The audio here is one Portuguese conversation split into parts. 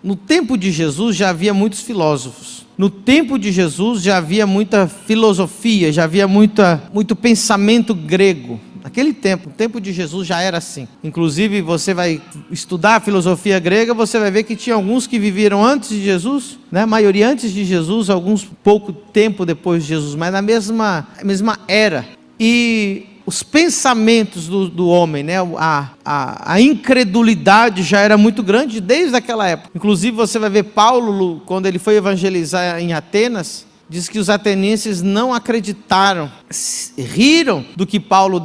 no tempo de Jesus já havia muitos filósofos. No tempo de Jesus já havia muita filosofia, já havia muito pensamento grego. Naquele tempo, no tempo de Jesus já era assim. Inclusive, você vai estudar a filosofia grega, você vai ver que tinha alguns que viveram antes de Jesus, né? A maioria antes de Jesus, alguns pouco tempo depois de Jesus, mas na mesma era. E os pensamentos do homem, né? A incredulidade já era muito grande desde aquela época. Inclusive você vai ver Paulo, quando ele foi evangelizar em Atenas, diz que os atenienses não acreditaram, riram do que Paulo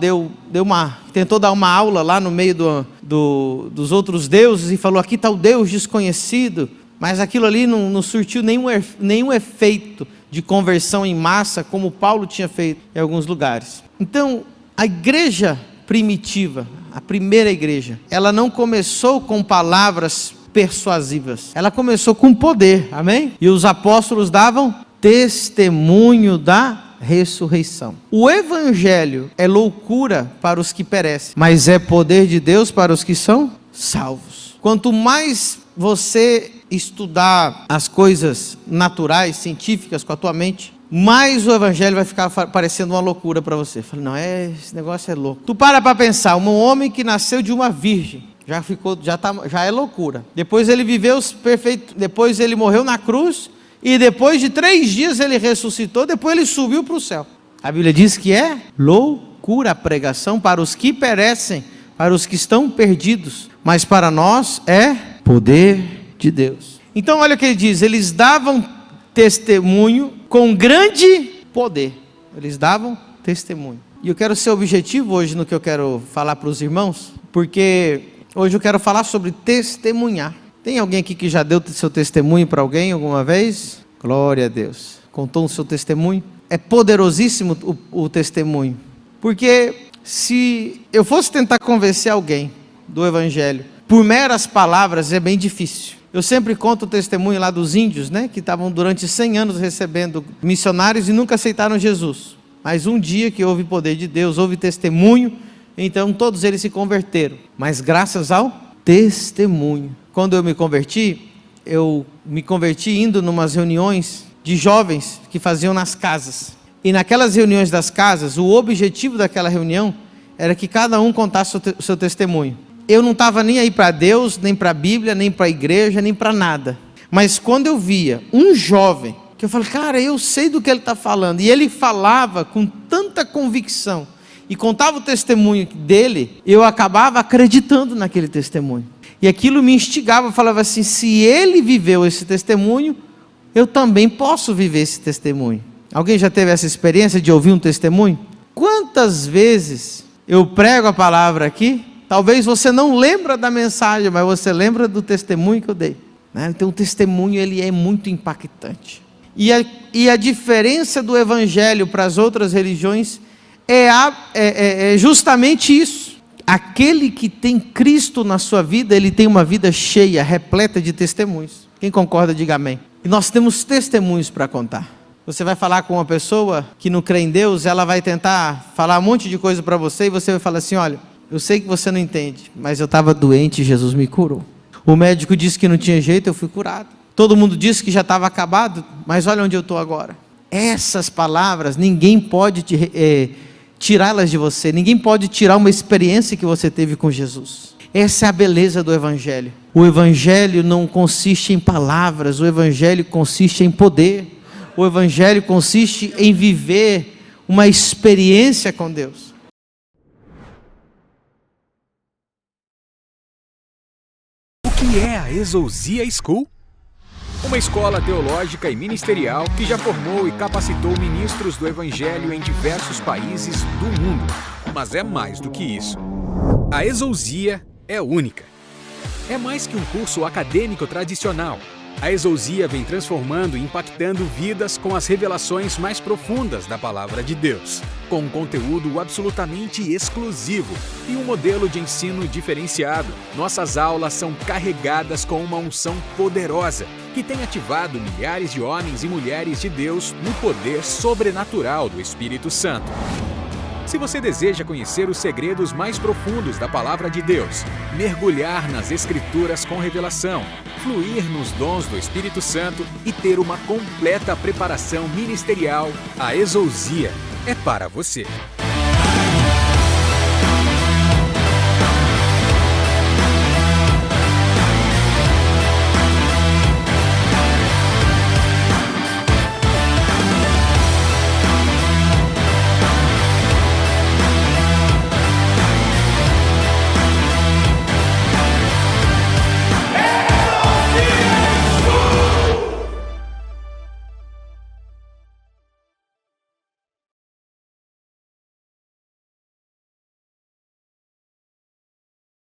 tentou dar uma aula lá no meio dos outros deuses e falou: aqui está o Deus desconhecido, mas aquilo ali não surtiu nenhum efeito de conversão em massa, como Paulo tinha feito em alguns lugares. Então, a igreja primitiva, a primeira igreja, ela não começou com palavras persuasivas, ela começou com poder, amém? E os apóstolos davam testemunho da ressurreição. O evangelho é loucura para os que perecem, mas é poder de Deus para os que são salvos. Quanto mais você estudar as coisas naturais, científicas com a tua mente, mais o evangelho vai ficar parecendo uma loucura para você. Fala, não, esse negócio é louco. Tu para pensar, um homem que nasceu de uma virgem, já é loucura. Depois ele viveu perfeito, depois ele morreu na cruz, e depois de 3 dias ele ressuscitou, depois ele subiu para o céu. A Bíblia diz que é loucura a pregação para os que perecem, para os que estão perdidos, mas para nós é poder de Deus. Então olha o que ele diz, eles davam testemunho com grande poder. Eles davam testemunho. E eu quero ser objetivo hoje no que eu quero falar para os irmãos, porque hoje eu quero falar sobre testemunhar. Tem alguém aqui que já deu seu testemunho para alguém alguma vez? Glória a Deus. Contou o seu testemunho? É poderosíssimo o testemunho. Porque se eu fosse tentar convencer alguém do evangelho por meras palavras, é bem difícil. Eu sempre conto o testemunho lá dos índios, né? Que estavam durante 100 anos recebendo missionários e nunca aceitaram Jesus. Mas um dia que houve poder de Deus, houve testemunho, então todos eles se converteram. Mas graças ao testemunho. Quando eu me converti indo em umas reuniões de jovens que faziam nas casas. E naquelas reuniões das casas, o objetivo daquela reunião era que cada um contasse o seu testemunho. Eu não estava nem aí para Deus, nem para a Bíblia, nem para a igreja, nem para nada. Mas quando eu via um jovem, que eu falei, cara, eu sei do que ele está falando. E ele falava com tanta convicção e contava o testemunho dele, eu acabava acreditando naquele testemunho. E aquilo me instigava, eu falava assim, se ele viveu esse testemunho, eu também posso viver esse testemunho. Alguém já teve essa experiência de ouvir um testemunho? Quantas vezes eu prego a palavra aqui, talvez você não lembra da mensagem, mas você lembra do testemunho que eu dei. Então o testemunho ele é muito impactante. E a diferença do evangelho para as outras religiões é justamente isso. Aquele que tem Cristo na sua vida, ele tem uma vida cheia, repleta de testemunhos. Quem concorda, diga amém. E nós temos testemunhos para contar. Você vai falar com uma pessoa que não crê em Deus, ela vai tentar falar um monte de coisa para você, e você vai falar assim, olha, eu sei que você não entende, mas eu estava doente e Jesus me curou. O médico disse que não tinha jeito, eu fui curado. Todo mundo disse que já estava acabado, mas olha onde eu estou agora. Essas palavras, ninguém pode tirá-las de você. Ninguém pode tirar uma experiência que você teve com Jesus. Essa é a beleza do evangelho. O evangelho não consiste em palavras, o evangelho consiste em poder. O evangelho consiste em viver uma experiência com Deus. O que é a Exousia School? Uma escola teológica e ministerial que já formou e capacitou ministros do Evangelho em diversos países do mundo. Mas é mais do que isso. A Exousia é única. É mais que um curso acadêmico tradicional. A Exousia vem transformando e impactando vidas com as revelações mais profundas da Palavra de Deus, com um conteúdo absolutamente exclusivo e um modelo de ensino diferenciado. Nossas aulas são carregadas com uma unção poderosa, que tem ativado milhares de homens e mulheres de Deus no poder sobrenatural do Espírito Santo. Se você deseja conhecer os segredos mais profundos da Palavra de Deus, mergulhar nas Escrituras com revelação, fluir nos dons do Espírito Santo e ter uma completa preparação ministerial, a Exousia é para você.